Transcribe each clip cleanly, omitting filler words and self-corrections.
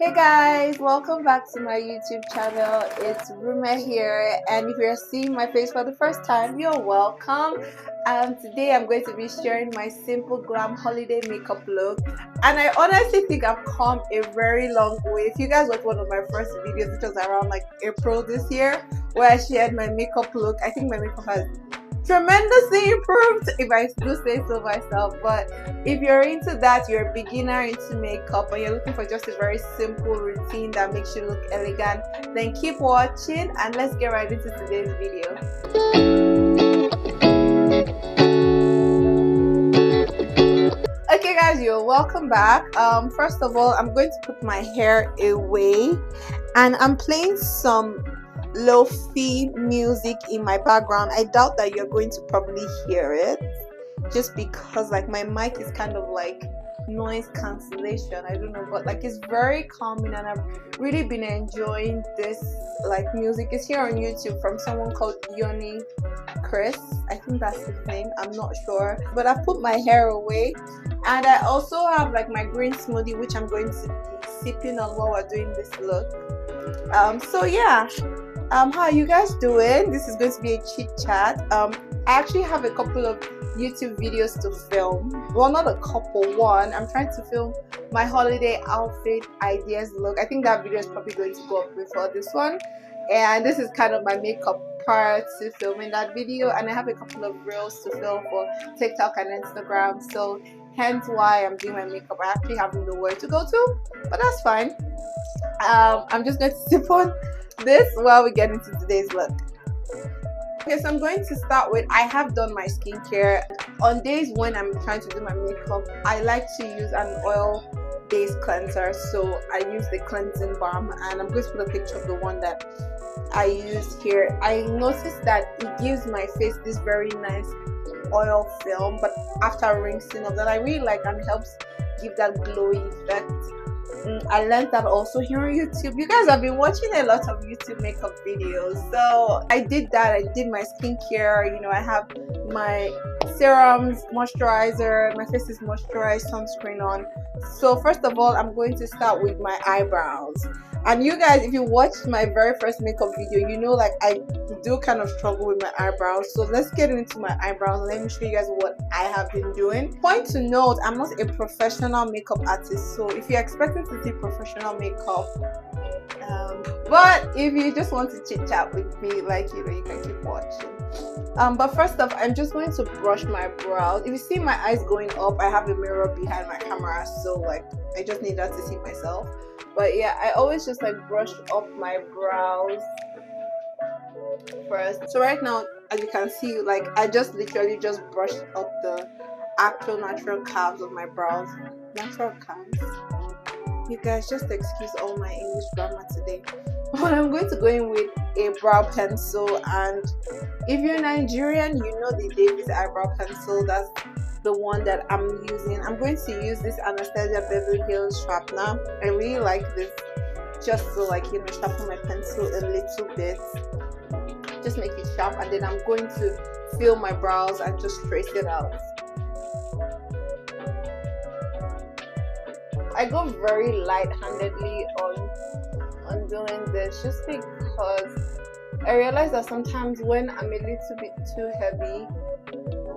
Hey guys, welcome back to my YouTube channel. It's Rume here, and if you're seeing my face for the first time, you're welcome. Today I'm going to be sharing my simple glam holiday makeup look, and I honestly think I've come a very long way. If you guys watched one of my first videos, which was around like April this year, where I shared my makeup look, I think my makeup has tremendously improved, if I do say so myself. But if you're into that, you're a beginner into makeup and you're looking for just a very simple routine that makes you look elegant, then keep watching and let's get right into today's video. Okay guys, you're welcome back. First of all, I'm going to put my hair away and I'm playing some lo-fi music in my background. I doubt that you're going to probably hear it just because like my mic is kind of like noise cancellation. I don't know, but like it's very calming and I've really been enjoying this like music. It's here on YouTube from someone called Yoni Chris. I think that's his name, I'm not sure. But I put my hair away and I also have like my green smoothie which I'm going to be sipping on while we're doing this look. So yeah, how are you guys doing? This is going to be a chit chat. I actually have a couple of YouTube videos to film. Well, not a couple, one. I'm trying to film my holiday outfit ideas look. I think that video is probably going to go up before this one, and this is kind of my makeup prior to filming that video, and I have a couple of reels to film for TikTok and Instagram, so hence why I'm doing my makeup. I actually have nowhere to go to, but that's fine. I'm just going to sip on this while we get into today's look. Okay, so I'm going to start with, I have done my skincare. On days when I'm trying to do my makeup, I like to use an oil based cleanser, so I use the cleansing balm, and I'm going to put a picture of the one that I use here. I noticed that it gives my face this very nice oil film, but after rinsing of that I really like, and helps give that glowy effect. I learned that also here on YouTube. You guys have been watching a lot of YouTube makeup videos, so I did that. I did my skincare. You know, I have my serums, moisturizer, my face is moisturized, sunscreen on. So first of all, I'm going to start with my eyebrows. And you guys, if you watched my very first makeup video, you know like I do kind of struggle with my eyebrows. So let's get into my eyebrows. Let me show you guys what I have been doing. Point to note, I'm not a professional makeup artist, so if you're expecting to see professional makeup, but if you just want to chit chat with me, like, you know, you can keep watching. But first off, I'm just going to brush my brows. If you see my eyes going up, I have a mirror behind my camera, so like I just need that to see myself. But yeah, I always just like brush up my brows first. So right now, as you can see, like I just literally just brushed up the actual natural curves of my brows. Natural curves. You guys just excuse all my English grammar today. But I'm going to go in with a brow pencil, and if you're Nigerian, you know the Davis eyebrow pencil. That's the one that I'm using. I'm going to use this Anastasia Beverly Hills sharpener. I really like this, just to like, you know, sharpen my pencil a little bit, just make it sharp, and then I'm going to fill my brows and just trace it out. I go very light-handedly on doing this, just because I realize that sometimes when I'm a little bit too heavy,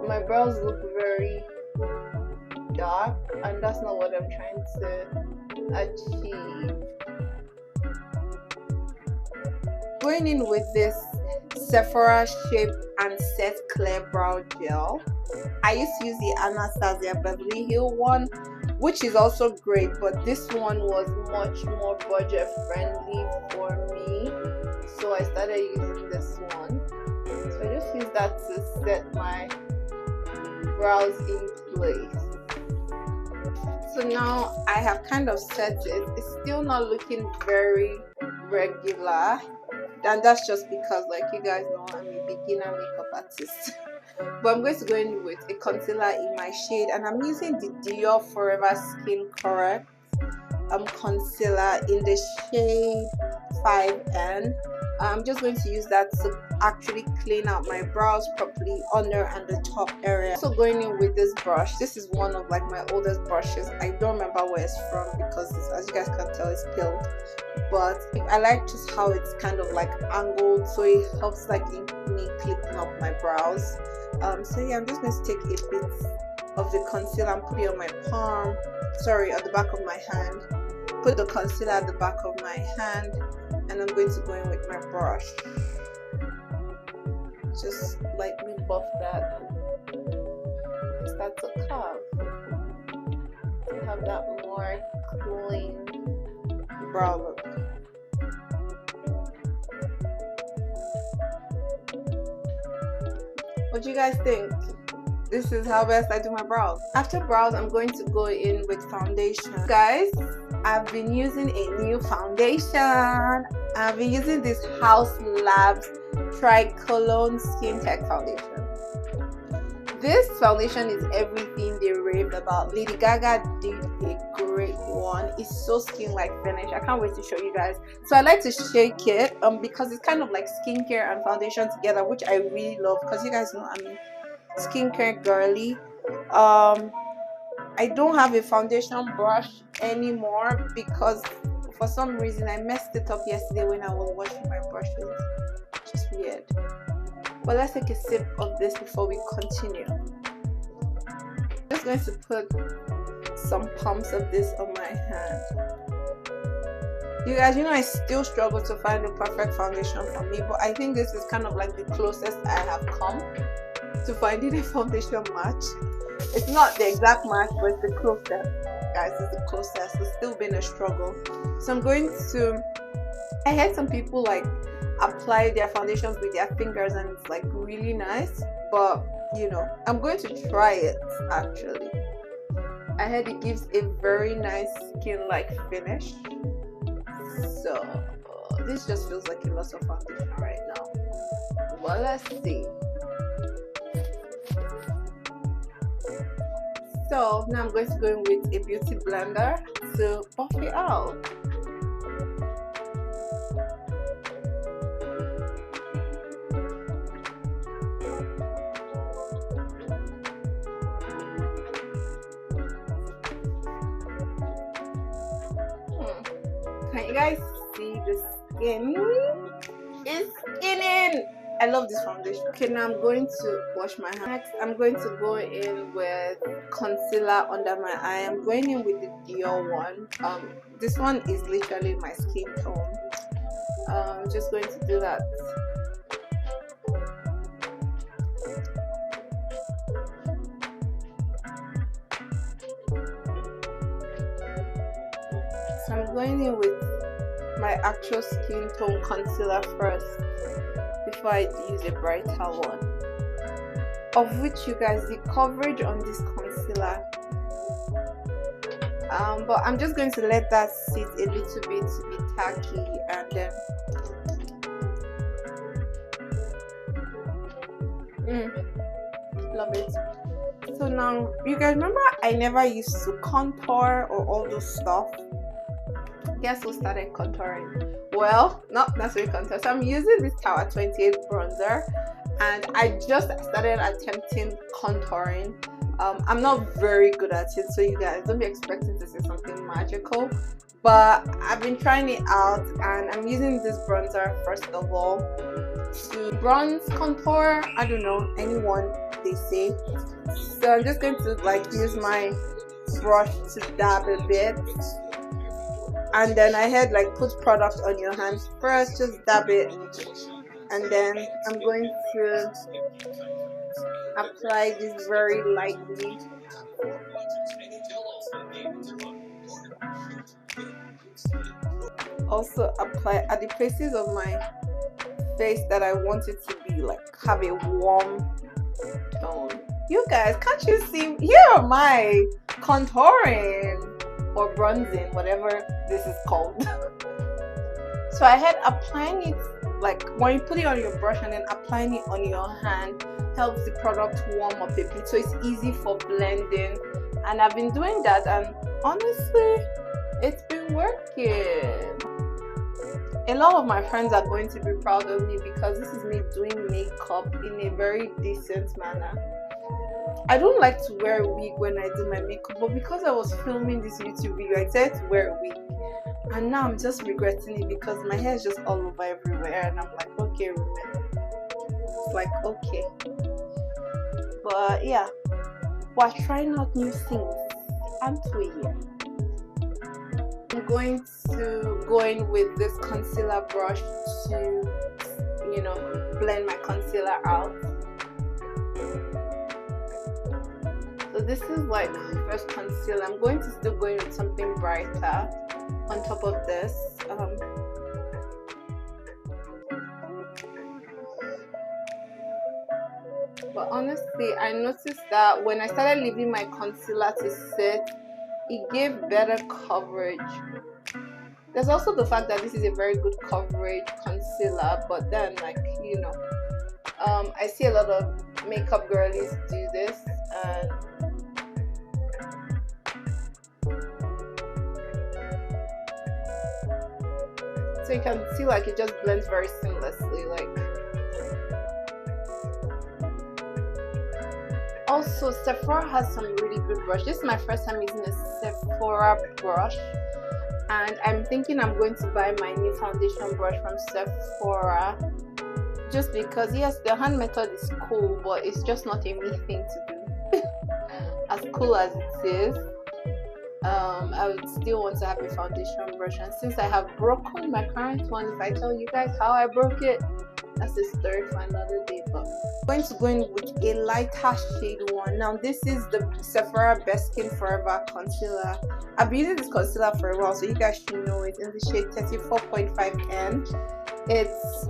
my brows look very dark, and that's not what I'm trying to achieve. Going in with this Sephora Shape and Set Clear Brow Gel. I used to use the Anastasia Beverly Hills one, which is also great, but this one was much more budget friendly for me, so I started using this one. So I just use that to set my brows in place. So now I have kind of set it. It's still not looking very regular, and that's just because, like you guys know, I'm a beginner makeup artist. But I'm going to go in with a concealer in my shade, and I'm using the Dior Forever Skin Correct concealer in the shade 5N. I'm just going to use that to actually clean out my brows properly under and the top area. So going in with this brush, this is one of like my oldest brushes. I don't remember where it's from because it's, as you guys can tell, it's peeled, but I like just how it's kind of like angled, so it helps like in me clipping up my brows. So yeah, I'm just going to take a bit of the concealer and put it on my palm, sorry, at the back of my hand. Put the concealer at the back of my hand, and I'm going to go in with my brush. Just lightly buff that and start to curve to have that more clean brow look. What do you guys think? This is how best I do my brows. After brows, I'm going to go in with foundation. Guys, I've been using a new foundation. I've been using this House Labs Tricolone Skin Tech foundation. This foundation is everything they raved about. Lady Gaga did a great one. It's so skin-like finish. I can't wait to show you guys. So I like to shake it because it's kind of like skincare and foundation together, which I really love because you guys know I'm skincare girly. I don't have a foundation brush anymore because for some reason I messed it up yesterday when I was washing my brushes. Just weird. But let's take a sip of this before we continue. I'm just going to put some pumps of this on my hand. You guys, you know I still struggle to find the perfect foundation for me, but I think this is kind of like the closest I have come to finding a foundation match. It's not the exact match, but it's the closest, guys. It's the closest. It's still been a struggle. So I'm going to, I heard some people like apply their foundations with their fingers and it's like really nice, but you know, I'm going to try it actually. I heard it gives a very nice skin-like finish. So this just feels like a lot of foundation right now. Well, let's see. So now I'm going to go in with a beauty blender to buff it out. Can you guys see the skin? It's skinning. I love this foundation. Okay, now I'm going to wash my hands. Next, I'm going to go in with concealer under my eye. I'm going in with the Dior one. This one is literally my skin tone. I'm just going to do that. So I'm going in with my actual skin tone concealer first before I use a brighter one, of which you guys, the coverage on this concealer, but I'm just going to let that sit a little bit to be tacky, and then love it. So now you guys remember I never used to contour or all those stuff. Guess who started contouring? Well, not necessarily contour. So I'm using this Tower 28 bronzer, and I just started attempting contouring. I'm not very good at it, so you guys don't be expecting to see something magical, but I've been trying it out, and I'm using this bronzer first of all to bronze contour. I don't know, anyone they say. So I'm just going to like use my brush to dab a bit. And then I had like put product on your hands first, just dab it, and then I'm going to apply this very lightly. Also apply at the places of my face that I want it to be like have a warm tone. You guys, can't you see? Here am I contouring or bronzing, whatever this is called. So I had applying it, like when you put it on your brush and then applying it on your hand helps the product warm up a bit, so it's easy for blending, and I've been doing that, and honestly it's been working. A lot of my friends are going to be proud of me because this is me doing makeup in a very decent manner. I don't like to wear a wig when I do my makeup, but because I was filming this YouTube video, I decided to wear a wig. And now I'm just regretting it because my hair is just all over everywhere. And I'm like, okay, remember. It's like, okay. But yeah, we're trying out new things. Aren't we? I'm going to go in with this concealer brush to, you know, blend my concealer out. So this is like first concealer. I'm going to still go in with something brighter on top of this. But honestly, I noticed that when I started leaving my concealer to sit, it gave better coverage. There's also the fact that this is a very good coverage concealer, but then, like, you know, I see a lot of makeup girlies do this, and so you can see like it just blends very seamlessly. Like, also Sephora has some really good brush. This is my first time using a Sephora brush, and I'm thinking I'm going to buy my new foundation brush from Sephora, just because yes, the hand method is cool, but it's just not a me thing to do. As cool as it is, I would still want to have a foundation brush, and since I have broken my current one, if I tell you guys how I broke it, that's a story for another day. But I'm going to go in with a lighter shade one. Now this is the Sephora Best Skin Forever concealer. I've been using this concealer for a while, so you guys should know it. In the shade 34.5N. It's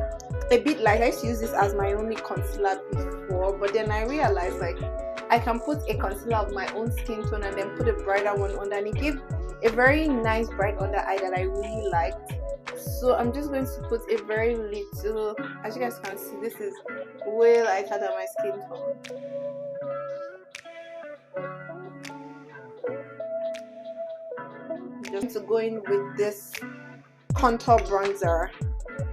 a bit light. I used to use this as my only concealer before, but then I realized like I can put a concealer of my own skin tone and then put a brighter one under, and it gave a very nice bright under eye that I really liked. So I'm just going to put a very little, as you guys can see, this is way lighter than my skin tone. Just to go in with this contour bronzer.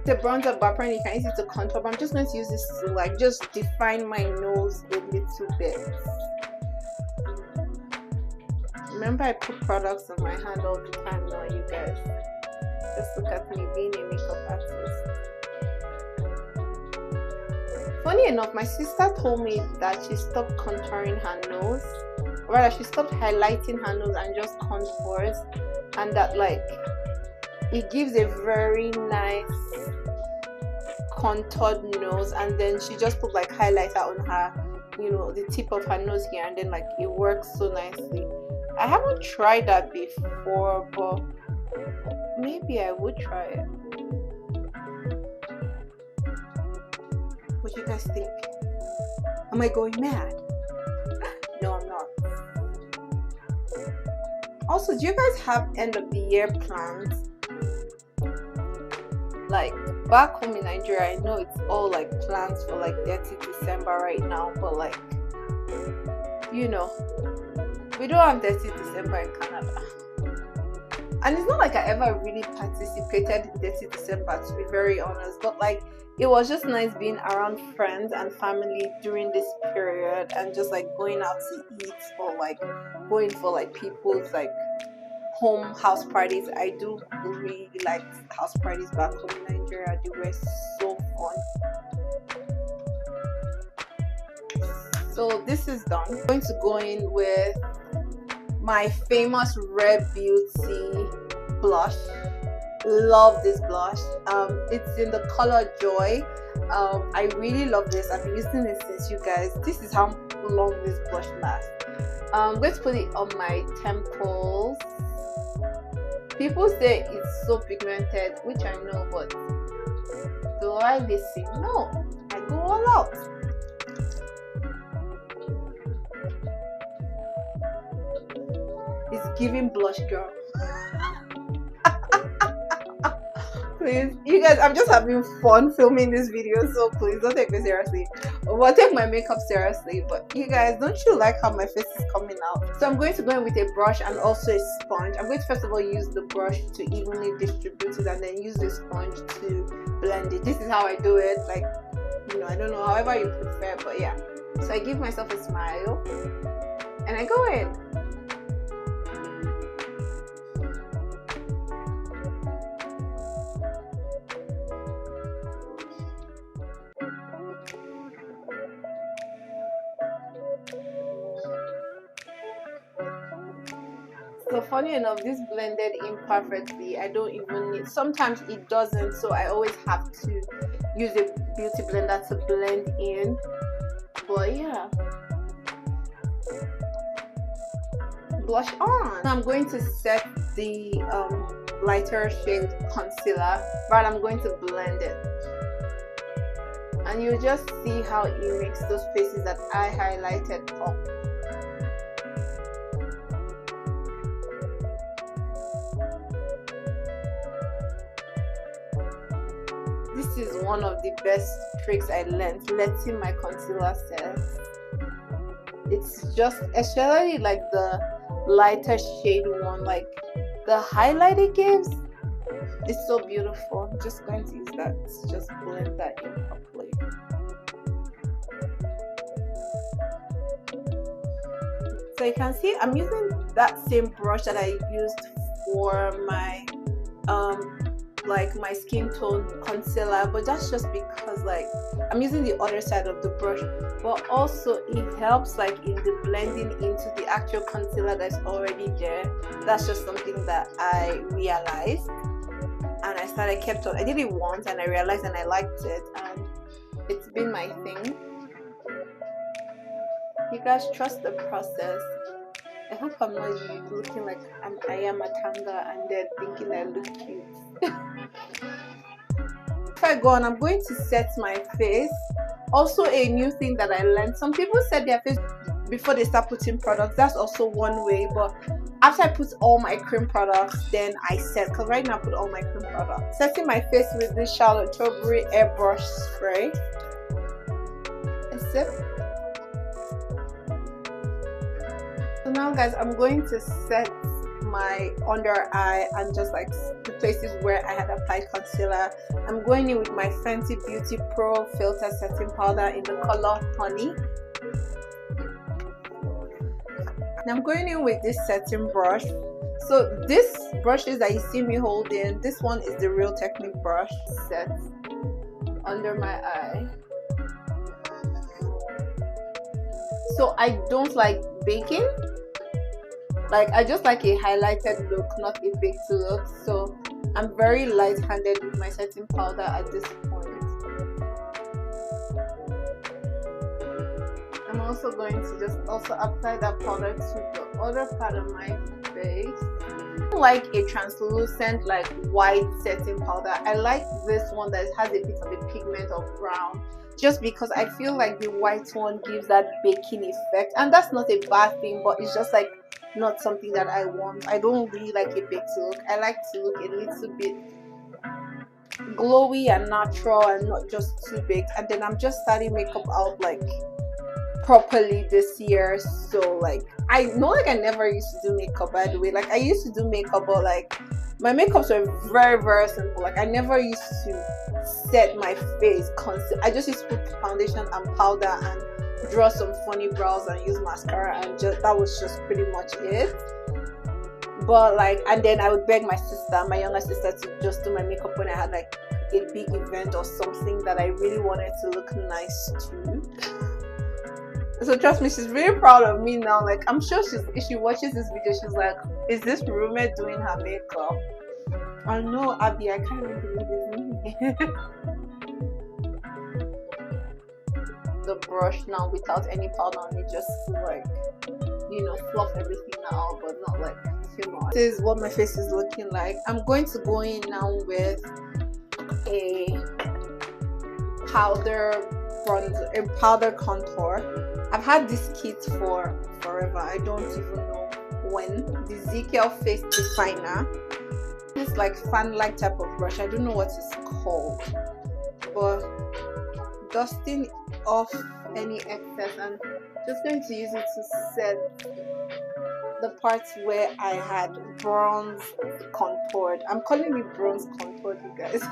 The bronzer, but apparently you can use it to contour, but I'm just going to use this to like just define my nose a little bit. Remember, I put products on my hand all the time now, you guys. Just look at me being a makeup artist. Funny enough, my sister told me that she stopped contouring her nose, or rather she stopped highlighting her nose and just contours, and that like it gives a very nice contoured nose, and then she just put like highlighter on her, you know, the tip of her nose here, and then like it works so nicely. I haven't tried that before, but maybe I would try it. What do you guys think? Am I going mad? No, I'm not. Also, do you guys have end of the year plans? Like back home in Nigeria, I know it's all like plans for like 30 December right now, but like, you know, we don't have 30 December in Canada. And it's not like I ever really participated in 30 December, to be very honest, but like it was just nice being around friends and family during this period, and just like going out to eat, or like going for like people's like home house parties. I do really like house parties back home in Nigeria. They were so fun. So this is done. I'm going to go in with my famous Rare Beauty blush. Love this blush. It's in the color Joy. I really love this. I've been using it since, you guys. This is how long this blush lasts. I'm going to put it on my temples. People say it's so pigmented, which I know, but do I listen? No, I go all out. It's giving blush, girl. Please, you guys, I'm just having fun filming this video, so please don't take me seriously. Well, take my makeup seriously, but you guys, don't you like how my face is coming out? So I'm going to go in with a brush and also a sponge. I'm going to first of all use the brush to evenly distribute it and then use the sponge to blend it. This is how I do it, like, you know, I don't know, however you prefer, but yeah. So I give myself a smile and I go in. So funny enough, this blended in perfectly. I don't even need, sometimes it doesn't, so I always have to use a beauty blender to blend in. But yeah, blush on. Now I'm going to set the lighter shade concealer, but I'm going to blend it. And you just see how it makes those faces that I highlighted up. This is one of the best tricks I learned, letting my concealer set. It's just, especially like the lighter shade one, like the highlight it gives, it's so beautiful. I'm just going to use that to just blend that in properly. So you can see I'm using that same brush that I used for my like my skin tone concealer, but that's just because like I'm using the other side of the brush, but also it helps like in the blending into the actual concealer that's already there. That's just something that I realized, and I did it once and I realized and I liked it, and it's been my thing. You guys, trust the process. I hope I'm not looking like I am a tanga and they're thinking I look cute. If I go on, I'm going to set my face. Also, a new thing that I learned, some people set their face before they start putting products. That's also one way, but after I put all my cream products, then I set, because right now I put all my cream products. Setting my face with this Charlotte Tilbury airbrush spray. A sip. So now guys, I'm going to set my under eye and just like the places where I had applied concealer. I'm going in with my Fenty Beauty Pro Filter Setting Powder in the color Honey. And I'm going in with this setting brush. So this brushes that you see me holding, this one is the Real Technique brush. Set under my eye. So I don't like baking. Like, I just like a highlighted look, not a baked look. So I'm very light-handed with my setting powder at this point. I'm also going to just also apply that powder to the other part of my face. I don't like a translucent like white setting powder. I like this one that has a bit of a pigment of brown, just because I feel like the white one gives that baking effect, and that's not a bad thing, but it's just like not something that I want. I don't really like a baked look. I like to look a little bit glowy and natural and not just too baked. And then I'm just starting makeup out like properly this year, so like I know, like I never used to do makeup, by the way. Like I used to do makeup, but like my makeups were very, very simple. Like I never used to set my face constantly. I just used to put foundation and powder and draw some funny brows and use mascara, and just that was just pretty much it. But like, and then I would beg my sister, my younger sister, to just do my makeup when I had like a big event or something that I really wanted to look nice too. So trust me, she's really proud of me now. Like I'm sure if she watches this video, she's like, is this roommate doing her makeup? I know, Abby, I can't even believe it's me. The brush now without any powder on it, just like, you know, fluff everything out, but not like too much. This is what my face is looking like. I'm going to go in now with a powder bronzer, a powder contour. I've had this kit for forever. I don't even know when. The ZKL Face Definer. It's like fan-like type of brush. I don't know what it's called, but dusting off any excess and just going to use it to set the parts where I had bronze contoured. I'm calling it bronze contoured, you guys.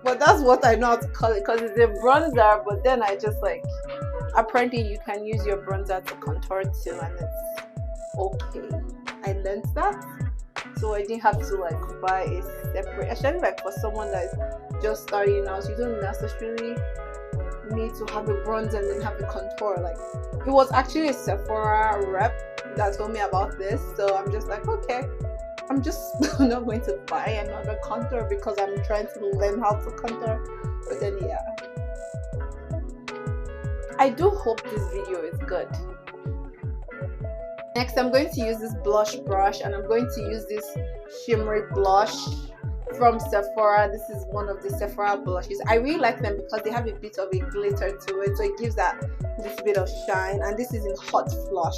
But that's what I know how to call it because it's a bronzer, but then I just like, apparently you can use your bronzer to contour too and it's okay. I learned that, so I didn't have to like buy a separate, especially like for someone that's just starting out, you don't necessarily need to have a bronzer and then have a contour. Like, it was actually a Sephora rep that told me about this, so I'm just like, okay, I'm just not going to buy another contour because I'm trying to learn how to contour. But then yeah, I do hope this video is good. Next, I'm going to use this blush brush and I'm going to use this shimmery blush from Sephora. This is one of the Sephora blushes. I really like them because they have a bit of a glitter to it, so it gives that little bit of shine. And this is in Hot Flush.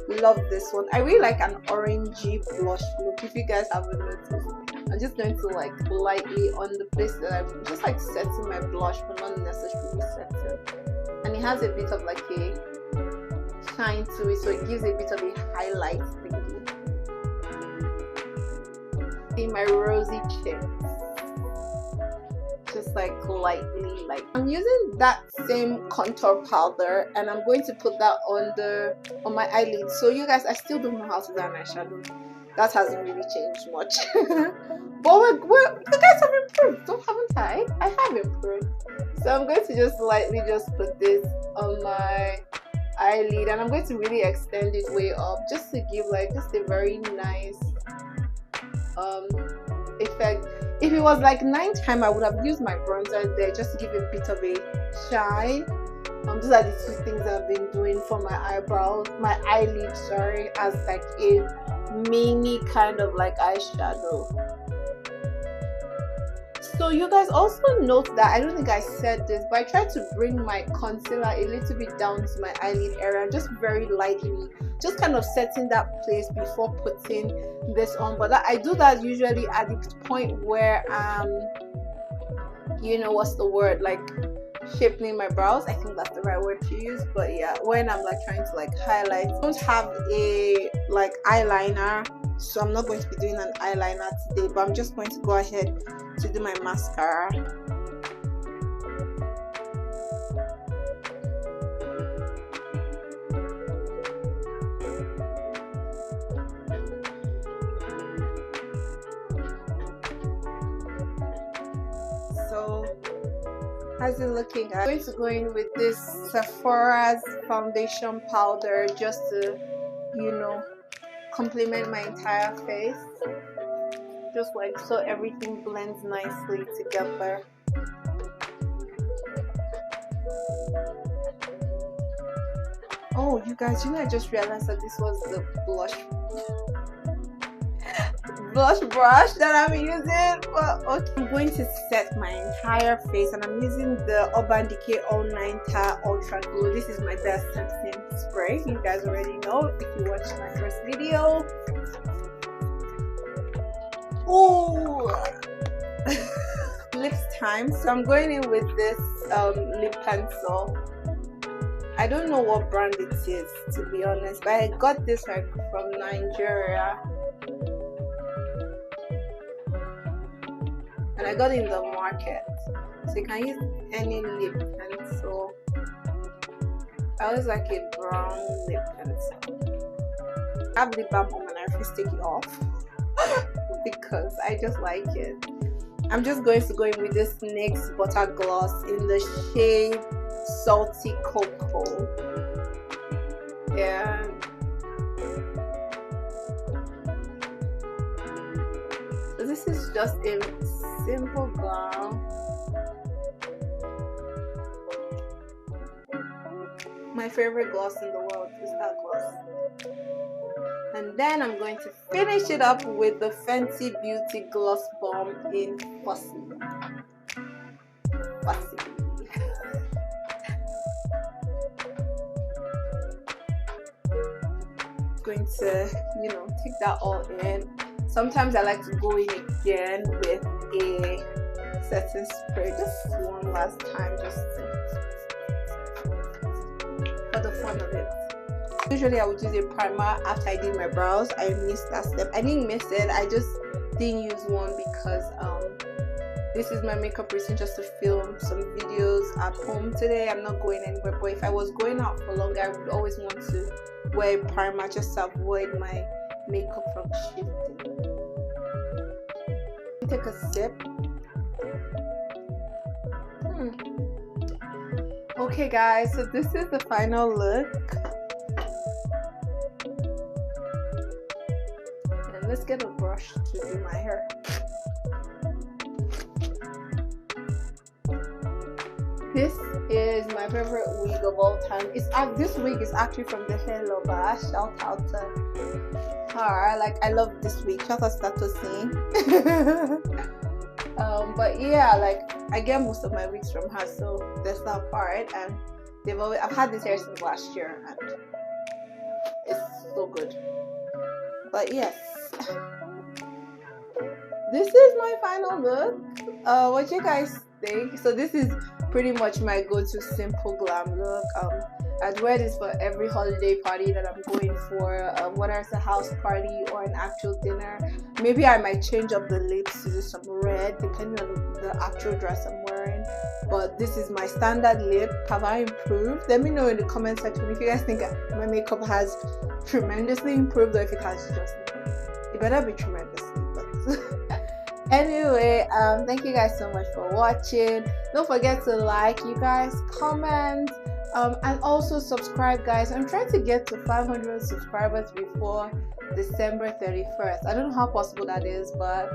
Love this one. I really like an orangey blush look. If you guys haven't noticed, I'm just going to like lightly on the place that I'm just like setting my blush, but not necessarily setting. And it has a bit of like a shine to it, so it gives a bit of a highlight thingy. See my rosy cheeks, just like lightly. Like, I'm using that same contour powder and I'm going to put that on my eyelid. So you guys, I still don't know how to do an eyeshadow. That hasn't really changed much. But you guys have improved, haven't I? I have improved. So I'm going to just lightly just put this on my eyelid and I'm going to really extend it way up just to give like just a very nice effect. If it was like nighttime, I would have used my bronzer there just to give a bit of a shine. Those are the two things I've been doing for my eyebrows, my eyelid, sorry, as like a mini kind of like eyeshadow. So you guys also note that I don't think I said this, but I tried to bring my concealer a little bit down to my eyelid area, just very lightly, just kind of setting that place before putting this on. But I do that usually at the point where you know, what's the word, like shaping my brows. I think that's the right word to use. But yeah, when I'm like trying to like highlight, I don't have a like eyeliner, so I'm not going to be doing an eyeliner today, but I'm just going to go ahead to do my mascara. So how's it looking? I'm going to go in with this Sephora's foundation powder just to, you know, complement my entire face, just like so everything blends nicely together. Oh, you guys, you know, I just realized that this was the blush brush that I'm using. But okay, I'm going to set my entire face and I'm using the Urban Decay All Nighter Ultra Glow. This is my best setting spray. You guys already know if you watched my first video. Oh, lips time. So I'm going in with this lip pencil. I don't know what brand it is, to be honest, but I got this like from Nigeria. And I got it in the market, so you can use any lip pencil. I always like a brown lip pencil. I have lip balm on and I refuse to take it off because I just like it. I'm just going to go in with this NYX Butter Gloss in the shade Salty Cocoa. And this is just a simple glow. My favorite gloss in the world is that gloss. And then I'm going to finish it up with the Fenty Beauty Gloss Bomb in Fussy. Going to, you know, take that all in. Sometimes I like to go in again with a setting spray, just one last time, just for the fun of it. Usually I would use a primer after I did my brows. I missed that step. I didn't miss it, I just didn't use one because this is my makeup routine, just to film some videos at home today. I'm not going anywhere, but if I was going out for longer, I would always want to wear a primer just to avoid my makeup from shifting. Take a sip. Okay guys, so this is the final look. And let's get a brush to do my hair. This is my favorite wig of all time. This wig is actually from the Hair Lover. Shout out to her. Like, I love this wig. Shout out to Tatosine. But yeah, like, I get most of my wigs from her, so there's that part. And I've had this hair since last year, and it's so good. But yes, this is my final look. What you guys think? So this is pretty much my go-to simple glam look. I'd wear this for every holiday party that I'm going for, whether it's a house party or an actual dinner. Maybe I might change up the lips to do some red depending on the actual dress I'm wearing, but this is my standard lip. Have I improved? Let me know in the comment section if you guys think my makeup has tremendously improved, or if it has just improved. It better be tremendously, but anyway, thank you guys so much for watching. Don't forget to like, you guys, comment, and also subscribe, guys. I'm trying to get to 500 subscribers before December 31st. I don't know how possible that is, but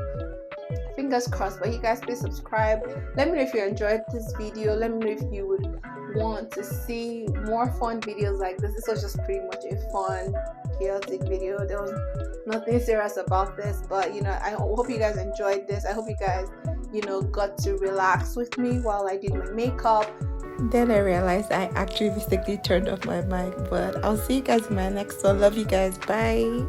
fingers crossed. But you guys, please subscribe. Let me know if you enjoyed this video. Let me know if you would want to see more fun videos like this. This was just pretty much a fun, chaotic video. There was nothing serious about this, but I hope you guys enjoyed this. I hope you guys got to relax with me while I did my makeup. Then I realized I actually mistakenly turned off my mic, but I'll see you guys in my next one. Love you guys. Bye.